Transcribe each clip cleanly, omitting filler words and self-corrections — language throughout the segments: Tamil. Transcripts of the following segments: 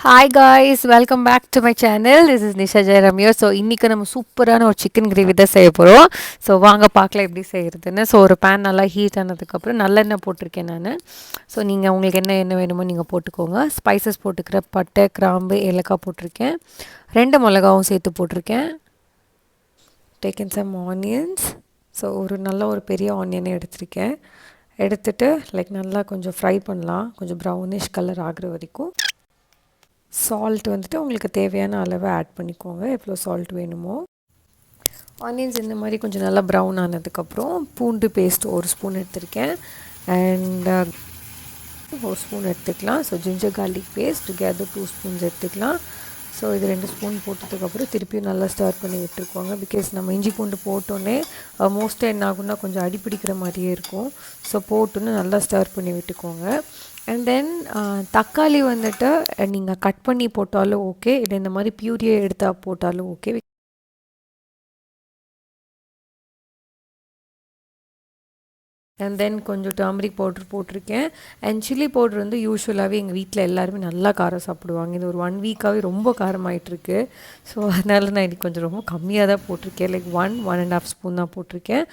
Hi guys, welcome back to my channel. This is nishajayaram here. So இன்றைக்கி நம்ம சூப்பரான ஒரு சிக்கன் கிரேவி தான் செய்ய போகிறோம். ஸோ வாங்க பார்க்கலாம் எப்படி செய்கிறதுன்னு. ஸோ ஒரு பேன் நல்லா ஹீட் ஆனதுக்கப்புறம் நல்லெண்ணெய் போட்டிருக்கேன் நான். ஸோ நீங்கள் உங்களுக்கு என்ன எண்ணெய் வேணுமோ நீங்கள் போட்டுக்கோங்க. ஸ்பைசஸ் போட்டுக்கிற பட்டை, கிராம்பு, ஏலக்காய் போட்டிருக்கேன். 2 மிளகாவும் சேர்த்து போட்டிருக்கேன். Taken some onions. ஸோ ஒரு பெரிய ஆனியனை எடுத்திருக்கேன். எடுத்துகிட்டு நல்லா கொஞ்சம் ஃப்ரை பண்ணலாம், கொஞ்சம் ப்ரௌனிஷ் கலர் ஆகிற வரைக்கும். சால்ட் வந்துட்டு உங்களுக்கு தேவையான அளவை ஆட் பண்ணிக்கோங்க, எவ்வளோ சால்ட் வேணுமோ. ஆனியன்ஸ் இந்த மாதிரி கொஞ்சம் நல்லா ப்ரௌன் ஆனதுக்கப்புறம் பூண்டு பேஸ்ட் 1 ஸ்பூன் எடுத்திருக்கேன். அண்ட் 1 ஸ்பூன் எடுத்துக்கலாம். So ginger garlic paste together 2 spoons எடுத்துக்கலாம். ஸோ இது 2 ஸ்பூன் போட்டதுக்கப்புறம் திருப்பியும் நல்லா ஸ்டர் பண்ணி விட்டுருக்கோங்க. பிகாஸ் நம்ம இஞ்சி பூண்டு போட்டோன்னே மோஸ்ட்டாக என்ன ஆகுன்னா கொஞ்சம் அடிப்பிடிக்கிற மாதிரியே இருக்கும். ஸோ போட்டோன்னு நல்லா ஸ்டர் பண்ணி விட்டுக்கோங்க. அண்ட் தென் தக்காளி வந்துட்டு நீங்கள் கட் பண்ணி போட்டாலும் ஓகே, இல்லை இந்த மாதிரி பியூரியை எடுத்தால் போட்டாலும் ஓகே. அண்ட் தென் கொஞ்சம் டர்மரிக் பவுட்ரு போட்டிருக்கேன். அண்ட் சில்லி பவுட்ரு வந்து யூஸ்வலாகவே எங்கள் வீட்டில் எல்லாருமே நல்லா காரம் சாப்பிடுவாங்க. இது ஒரு 1 வீக்காகவே ரொம்ப காரமாயிட்ருக்கு. ஸோ அதனால நான் இன்றைக்கி கொஞ்சம் ரொம்ப கம்மியாக தான் போட்டிருக்கேன். 1.5 ஸ்பூன் தான் போட்டிருக்கேன்.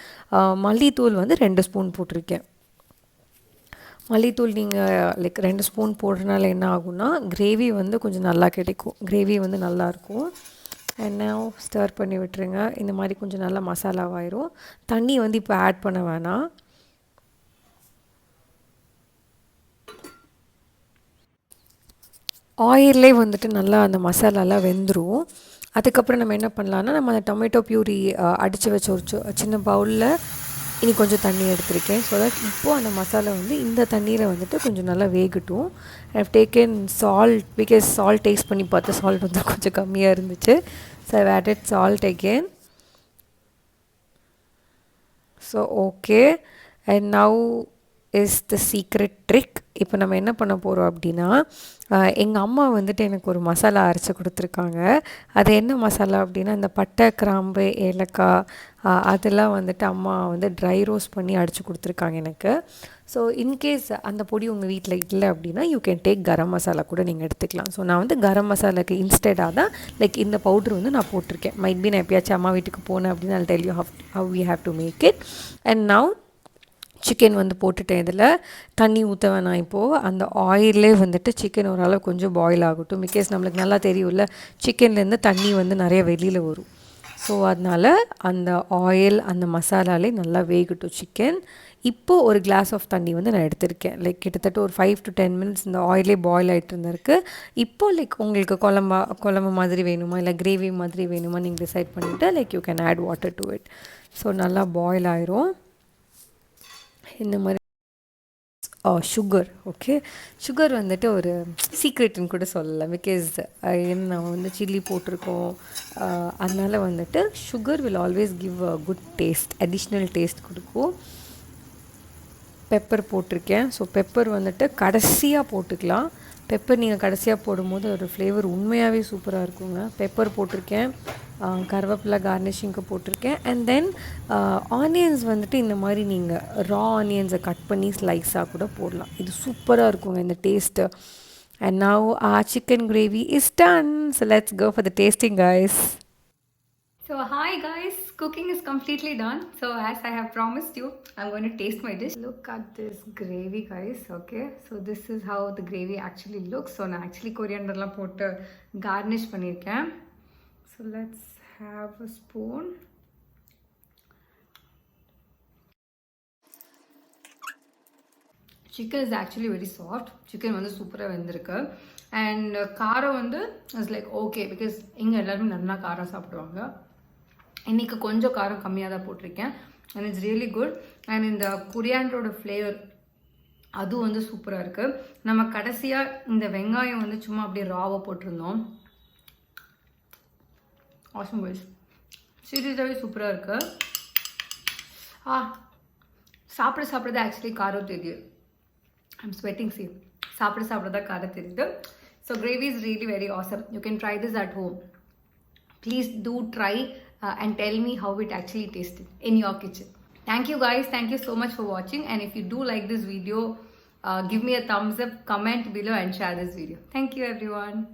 மல்லித்தூள் வந்து 2 ஸ்பூன் போட்டிருக்கேன். மல்லித்தூள் நீங்கள் 2 ஸ்பூன் போடுறதுனால என்ன ஆகும்னா கிரேவி வந்து கொஞ்சம் நல்லா கிடைக்கும், கிரேவி வந்து நல்லாயிருக்கும். என்ன ஸ்டர் பண்ணி விட்டுருங்க. இந்த மாதிரி கொஞ்சம் நல்லா மசாலாவாயிரும். தண்ணி வந்து இப்போ ஆட் பண்ண வேணாம். ஆயிலே வந்துட்டு நல்லா அந்த மசாலாலாம் வெந்துடும். அதுக்கப்புறம் நம்ம என்ன பண்ணலான்னா, நம்ம அந்த டொமேட்டோ பியூரி அடித்து வச்ச ஒரு சின்ன பவுலில் இனி கொஞ்சம் தண்ணி எடுத்திருக்கேன். ஸோ தட் இப்போது அந்த மசாலா வந்து இந்த தண்ணியில் வந்துட்டு கொஞ்சம் நல்லா வேகட்டும். I've taken salt, because salt taste பண்ணி பார்த்தா சால்ட் வந்து கொஞ்சம் கம்மியாக இருந்துச்சு. So I've added salt again. So okay. And now is the secret trick. இப்போ நம்ம என்ன பண்ண போகிறோம் அப்படின்னா, எங்கள் அம்மா வந்துட்டு எனக்கு ஒரு மசாலா அரைச்சி கொடுத்துருக்காங்க. அது என்ன மசாலா அப்படின்னா, இந்த பட்டை, கிராம்பு, ஏலக்காய் அதெல்லாம் வந்துட்டு அம்மா வந்து ட்ரை ரோஸ்ட் பண்ணி அடித்து கொடுத்துருக்காங்க எனக்கு. ஸோ இன்கேஸ் அந்த பொடி உங்கள் வீட்டில் இல்லை அப்படின்னா you can take garam masala கூட நீங்கள் எடுத்துக்கலாம். ஸோ நான் வந்து கரம் மசாலாவுக்கு இன்ஸ்டெடாக தான் இந்த பவுட்ரு வந்து நான் போட்டிருக்கேன். மைட் பி நான் எப்பயாச்சும் அம்மா வீட்டுக்கு போனேன் அப்படின்னு I'll tell you how we have to make it. And now chicken வந்து போட்டுட்டேன். இதில் தண்ணி ஊற்ற வேணாம். இப்போது அந்த ஆயிலே வந்துட்டு சிக்கன் ஓரளவு கொஞ்சம் பாயில் ஆகட்டும். பிகாஸ் நம்மளுக்கு நல்லா தெரியும்ல, சிக்கன்லேருந்து தண்ணி வந்து நிறைய வெளியில் வரும். ஸோ அதனால் அந்த ஆயில் அந்த மசாலாலே நல்லா வேகட்டும் சிக்கன். இப்போது ஒரு கிளாஸ் ஆஃப் தண்ணி வந்து நான் எடுத்திருக்கேன். கிட்டத்தட்ட ஒரு 5 to 10 minutes இந்த ஆயிலே பாயில் ஆகிட்டு இருந்திருக்கு. இப்போது உங்களுக்கு குழம்பு மாதிரி வேணுமா இல்லை கிரேவி மாதிரி வேணுமா நீங்கள் டிசைட் பண்ணிவிட்டு you can add water to it. So நல்லா பாயில் ஆயிரும். இந்த மாதிரி சுகர், ஓகே, சுகர் வந்துட்டு ஒரு சீக்ரெட்னு கூட சொல்லலாம். பிகாஸ் நம்ம வந்து சில்லி போட்டிருக்கோம், அதனால் வந்துட்டு sugar will always give a good taste, additional taste கொடுக்கும். பெப்பர் போட்டிருக்கேன். ஸோ பெப்பர் வந்துட்டு கடைசியாக போட்டுக்கலாம். பெப்பர் நீங்கள் கடைசியாக போடும்போது ஒரு ஃப்ளேவர் உண்மையாகவே சூப்பராக இருக்குங்க. பெப்பர் போட்டிருக்கேன், கருவேப்பிலை கார்னிஷிங்க்கு போட்டிருக்கேன். அண்ட் தென் ஆனியன்ஸ் வந்துட்டு இந்த மாதிரி நீங்கள் ரா ஆனியன்ஸை கட் பண்ணி ஸ்லைஸாக கூட போடலாம். இது சூப்பராக இருக்குங்க இந்த taste. And now chicken gravy is done. So let's go for the tasting guys. So hi guys, cooking is completely done. So as I have promised you, I'm going to taste my dish. Look at this gravy guys. Okay, so this is how the gravy actually looks. So நான் actually coriander la போட்டு garnish பண்ணிருக்கேன். So let's have a spoon. Chicken is actually very soft. Chicken வந்து சூப்பராக வெந்திருக்கு. அண்ட் காரம் வந்து இட்ஸ் லைக் ஓகே, பிகாஸ் இங்கே எல்லாருமே நல்லா காரம் சாப்பிடுவாங்க. இன்றைக்கி கொஞ்சம் காரம் கம்மியாக தான் போட்டிருக்கேன். And it's really good. And இந்த கொரியாண்டரோட ஃப்ளேவர் அதுவும் வந்து சூப்பராக இருக்குது. நம்ம கடைசியாக இந்த வெங்காயம் வந்து சும்மா அப்படியே ராவாக போட்டிருந்தோம். ஆசம் பாய்ஸ், சீரியஸாகவே சூப்பராக இருக்குது. சாப்பிட்றது ஆக்சுவலி காரம் தெரியுது. ஐம் ஸ்வெட்டிங் சி. சாப்பிட்றதா காரம் தெரியுது. So gravy is really very awesome. You can try this at home. Please do try and tell me how it actually tasted in your kitchen. Thank you guys. Thank you so much for watching. And if you do like this video, Give me a thumbs up, comment below and share this video. Thank you everyone.